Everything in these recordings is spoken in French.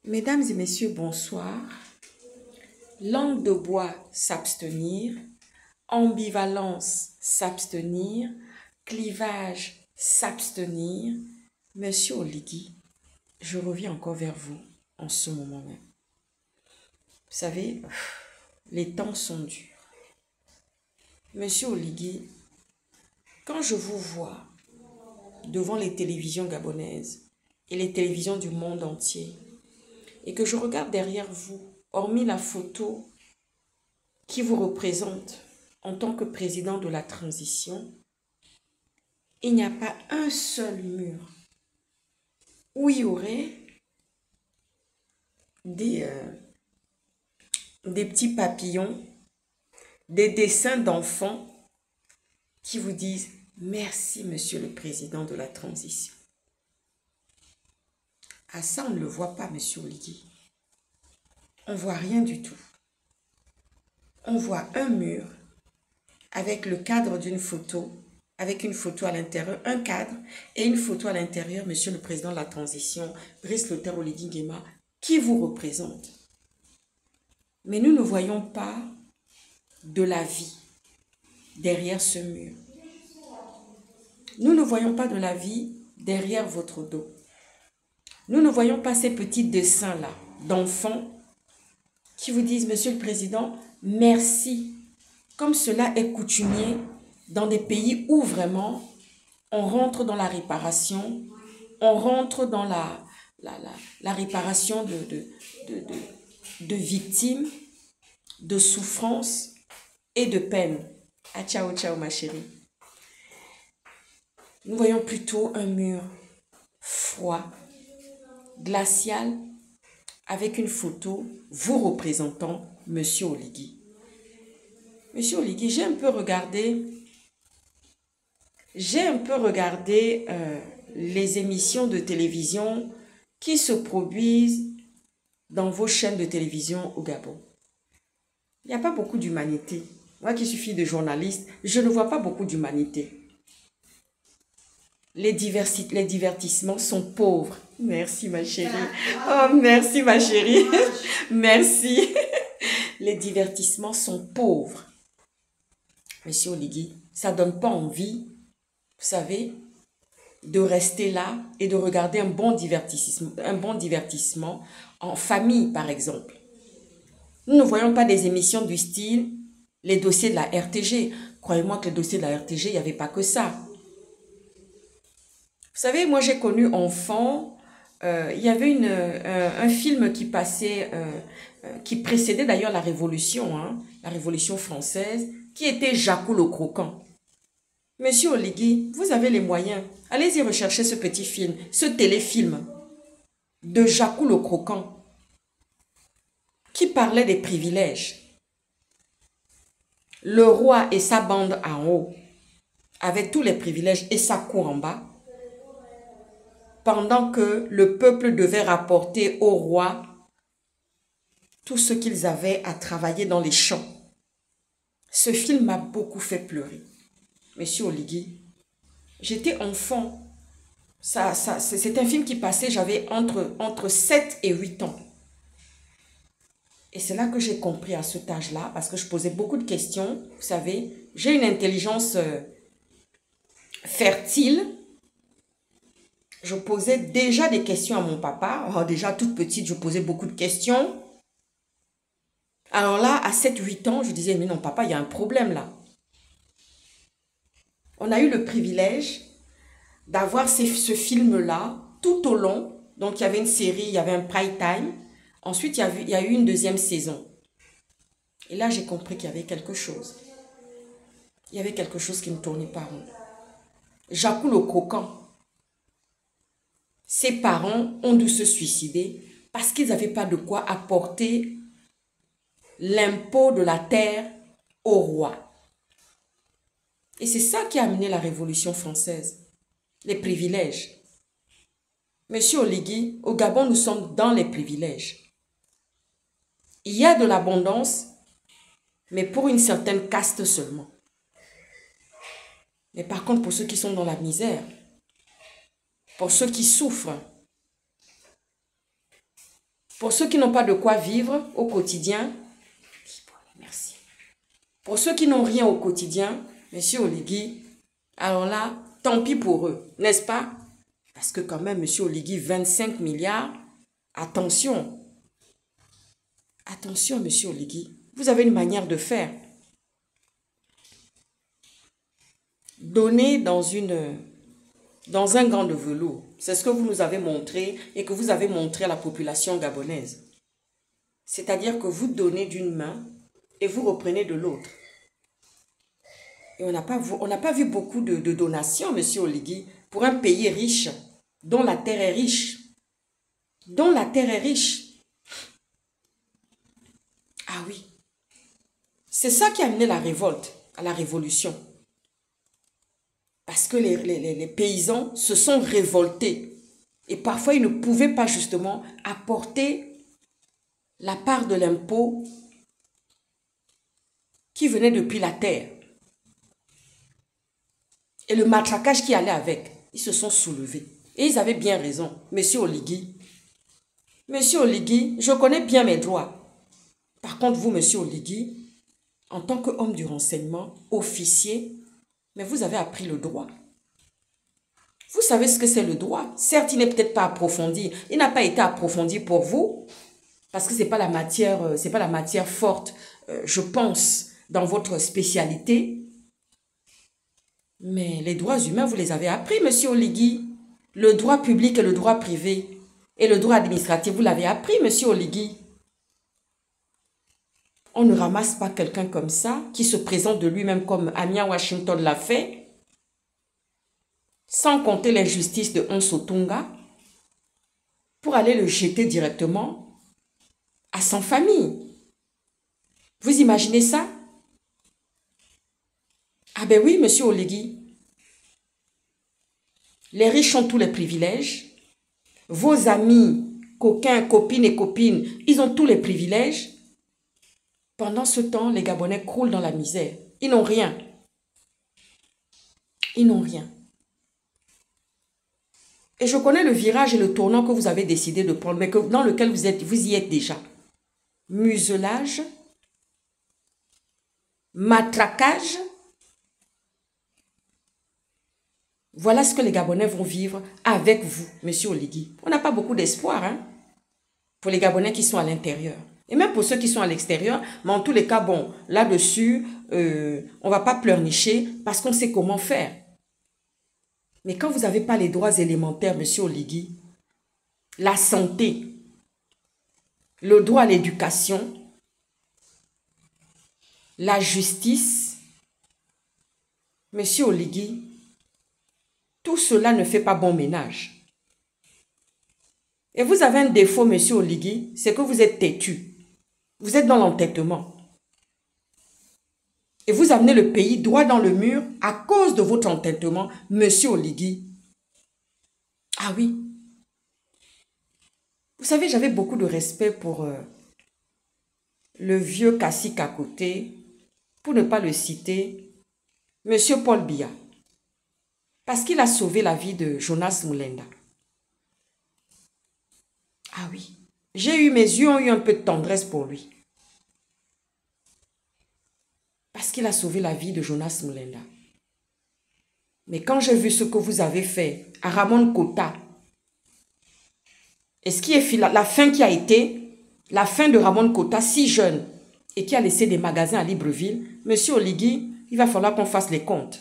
Mesdames et messieurs, bonsoir. Langue de bois, s'abstenir. Ambivalence, s'abstenir. Clivage, s'abstenir. Monsieur Oligui, je reviens encore vers vous en ce moment même. Vous savez, les temps sont durs. Monsieur Oligui, quand je vous vois devant les télévisions gabonaises et les télévisions du monde entier, et que je regarde derrière vous, hormis la photo qui vous représente en tant que président de la transition, il n'y a pas un seul mur où il y aurait des petits papillons, des dessins d'enfants qui vous disent « Merci, monsieur le président de la transition ». Ah ça, on ne le voit pas, monsieur Oligui. On ne voit rien du tout. On voit un mur avec le cadre d'une photo, avec une photo à l'intérieur, un cadre et une photo à l'intérieur, monsieur le président de la transition, Brice Lothaire Oligui Nguema, qui vous représente. Mais nous ne voyons pas de la vie derrière ce mur. Nous ne voyons pas de la vie derrière votre dos. Nous ne voyons pas ces petits dessins-là d'enfants qui vous disent, monsieur le président, merci. Comme cela est coutumier dans des pays où vraiment on rentre dans la réparation, on rentre dans la réparation de victimes, de souffrances et de peine. Ah, ciao, ciao, ma chérie. Nous voyons plutôt un mur froid, glacial, avec une photo vous représentant monsieur Oligui. Monsieur Oligui, j'ai un peu regardé les émissions de télévision qui se produisent dans vos chaînes de télévision au Gabon. Il n'y a pas beaucoup d'humanité. Moi qui suis fille de journaliste, je ne vois pas beaucoup d'humanité. Les divertissements sont pauvres. Merci ma chérie. Oh, merci ma chérie. Merci. Les divertissements sont pauvres. Monsieur Oligui, ça ne donne pas envie, vous savez, de rester là et de regarder un bon divertissement en famille, par exemple. Nous ne voyons pas des émissions du style les dossiers de la RTG. Croyez-moi que les dossiers de la RTG, il n'y avait pas que ça. Vous savez, moi j'ai connu enfant, il y avait un film qui passait, qui précédait d'ailleurs la Révolution française, qui était Jacou le Croquant. Monsieur Oligui, vous avez les moyens. Allez-y rechercher ce petit film, ce téléfilm de Jacou le Croquant, qui parlait des privilèges. Le roi et sa bande en haut avaient tous les privilèges et sa cour en bas, pendant que le peuple devait rapporter au roi tout ce qu'ils avaient à travailler dans les champs. Ce film m'a beaucoup fait pleurer. Monsieur Oligui, j'étais enfant. C'est un film qui passait, j'avais entre 7 et 8 ans. Et c'est là que j'ai compris à cet âge-là, parce que je posais beaucoup de questions. Vous savez, j'ai une intelligence fertile. Je posais déjà des questions à mon papa. Oh, déjà toute petite, je posais beaucoup de questions. Alors là, à 7-8 ans, je disais, mais non, papa, il y a un problème là. On a eu le privilège d'avoir ce film-là tout au long. Donc, il y avait une série, il y avait un prime time. Ensuite, il y a eu une deuxième saison. Et là, j'ai compris qu'il y avait quelque chose. Il y avait quelque chose qui ne tournait pas rond. Jacou le Croquant. Ses parents ont dû se suicider parce qu'ils n'avaient pas de quoi apporter l'impôt de la terre au roi. Et c'est ça qui a amené la Révolution française. Les privilèges. Monsieur Oligui, au Gabon, nous sommes dans les privilèges. Il y a de l'abondance, mais pour une certaine caste seulement. Mais par contre, pour ceux qui sont dans la misère, pour ceux qui souffrent, Pour ceux qui n'ont pas de quoi vivre au quotidien, merci. Pour ceux qui n'ont rien au quotidien, monsieur Oligui, alors là, tant pis pour eux, n'est-ce pas? Parce que quand même, monsieur Oligui, 25 milliards, attention. Attention, monsieur Oligui, vous avez une manière de faire. Donner dans un gant de velours. C'est ce que vous nous avez montré et que vous avez montré à la population gabonaise. C'est-à-dire que vous donnez d'une main et vous reprenez de l'autre. Et on n'a pas vu beaucoup de donations, monsieur Oligui, pour un pays riche, dont la terre est riche. Dont la terre est riche. Ah oui. C'est ça qui a amené la révolte, à la révolution. Parce que les paysans se sont révoltés. Et parfois, ils ne pouvaient pas justement apporter la part de l'impôt qui venait depuis la terre. Et le matraquage qui allait avec, ils se sont soulevés. Et ils avaient bien raison. Monsieur Oligui, je connais bien mes droits. Par contre, vous, monsieur Oligui, en tant qu'homme du renseignement, officier, mais vous avez appris le droit. Vous savez ce que c'est le droit. Certes, il n'est peut-être pas approfondi. Il n'a pas été approfondi pour vous, parce que ce n'est pas la matière forte, je pense, dans votre spécialité. Mais les droits humains, vous les avez appris, monsieur Oligui. Le droit public et le droit privé et le droit administratif, vous l'avez appris, monsieur Oligui. On ne ramasse pas quelqu'un comme ça, qui se présente de lui-même comme Amiens Washington l'a fait, sans compter l'injustice de Onso Tonga, pour aller le jeter directement à son famille. Vous imaginez ça? Ah ben oui, monsieur Oligui. Les riches ont tous les privilèges. Vos amis, coquins, copines et copines, ils ont tous les privilèges. Pendant ce temps, les Gabonais croulent dans la misère. Ils n'ont rien. Ils n'ont rien. Et je connais le virage et le tournant que vous avez décidé de prendre, mais dans lequel vous y êtes déjà. Muselage, matraquage. Voilà ce que les Gabonais vont vivre avec vous, monsieur Oligui. On n'a pas beaucoup d'espoir, hein, pour les Gabonais qui sont à l'intérieur. Et même pour ceux qui sont à l'extérieur, mais en tous les cas, bon, là-dessus, on ne va pas pleurnicher parce qu'on sait comment faire. Mais quand vous n'avez pas les droits élémentaires, monsieur Oligui, la santé, le droit à l'éducation, la justice, monsieur Oligui, tout cela ne fait pas bon ménage. Et vous avez un défaut, monsieur Oligui, c'est que vous êtes têtu. Vous êtes dans l'entêtement. Et vous amenez le pays droit dans le mur à cause de votre entêtement, monsieur Oligui. Ah oui. Vous savez, j'avais beaucoup de respect pour le vieux cacique à côté, pour ne pas le citer, monsieur Paul Biya. Parce qu'il a sauvé la vie de Jonas Mulenda. Ah oui. Mes yeux ont eu un peu de tendresse pour lui. Parce qu'il a sauvé la vie de Jonas Mulenda. Mais quand j'ai vu ce que vous avez fait à Ramon Kota, et ce qui est la fin qui a été, la fin de Ramon Kota, si jeune, et qui a laissé des magasins à Libreville, monsieur Oligui, il va falloir qu'on fasse les comptes.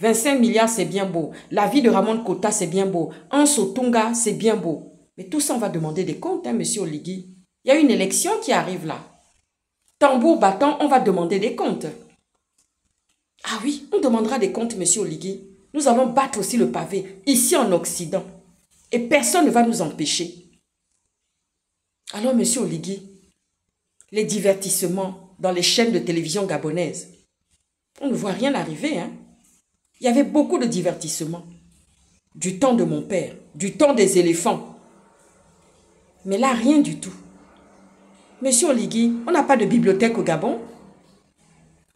25 milliards, c'est bien beau. La vie de Ramon Kota, c'est bien beau. Onso Tonga, c'est bien beau. Mais tout ça, on va demander des comptes, hein, monsieur Oligui. Il y a une élection qui arrive là. Tambour battant, on va demander des comptes. Ah oui, on demandera des comptes, monsieur Oligui. Nous allons battre aussi le pavé, ici en Occident. Et personne ne va nous empêcher. Alors, monsieur Oligui, les divertissements dans les chaînes de télévision gabonaises, on ne voit rien arriver, hein. Il y avait beaucoup de divertissements. Du temps de mon père, du temps des éléphants. Mais là, rien du tout. Monsieur Oligui, on n'a pas de bibliothèque au Gabon.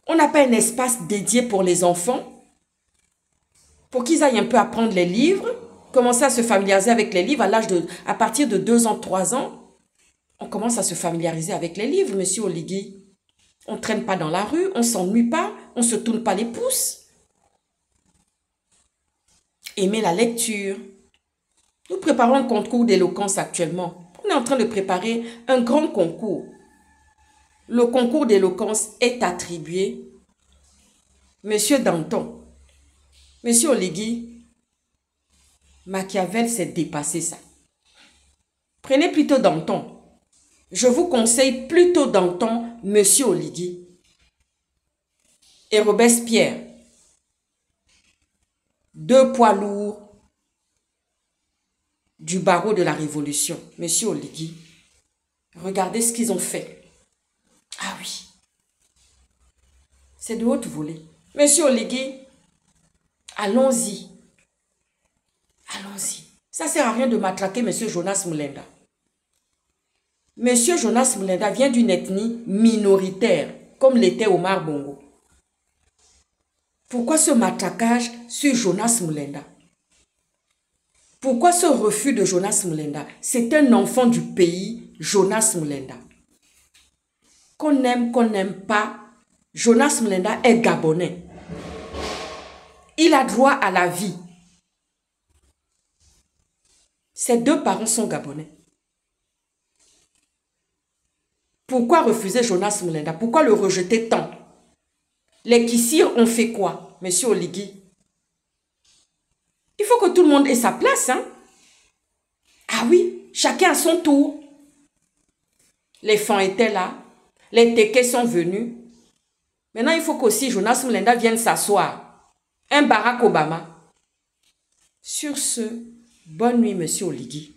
On n'a pas un espace dédié pour les enfants. Pour qu'ils aillent un peu apprendre les livres, commencer à se familiariser avec les livres à partir de 2 ans, 3 ans. On commence à se familiariser avec les livres, monsieur Oligui. On ne traîne pas dans la rue, on ne s'ennuie pas, on ne se tourne pas les pouces. Aimez la lecture. Nous préparons un concours d'éloquence actuellement. On est en train de préparer un grand concours. Le concours d'éloquence est attribué. Monsieur Danton, monsieur Oligui, Machiavel s'est dépassé ça. Prenez plutôt Danton. Je vous conseille plutôt Danton, monsieur Oligui. Et Robespierre. Deux poids lourds du barreau de la Révolution. Monsieur Oligui, regardez ce qu'ils ont fait. Ah oui, c'est de haute volée. Monsieur Oligui, allons-y. Allons-y. Ça ne sert à rien de matraquer monsieur Jonas Mulenda. Monsieur Jonas Mulenda vient d'une ethnie minoritaire, comme l'était Omar Bongo. Pourquoi ce matraquage sur Jonas Mulenda? Pourquoi ce refus de Jonas Mulenda? C'est un enfant du pays, Jonas Mulenda. Qu'on aime, qu'on n'aime pas, Jonas Mulenda est gabonais. Il a droit à la vie. Ses deux parents sont gabonais. Pourquoi refuser Jonas Mulenda? Pourquoi le rejeter tant? Les Kissirs ont fait quoi, monsieur Oligui? Il faut que tout le monde ait sa place, hein? Ah oui, chacun à son tour. Les Fans étaient là. Les Tékés sont venus. Maintenant, il faut qu'aussi Jonas Mulenda vienne s'asseoir. Un Barack Obama. Sur ce, bonne nuit, monsieur Oligui.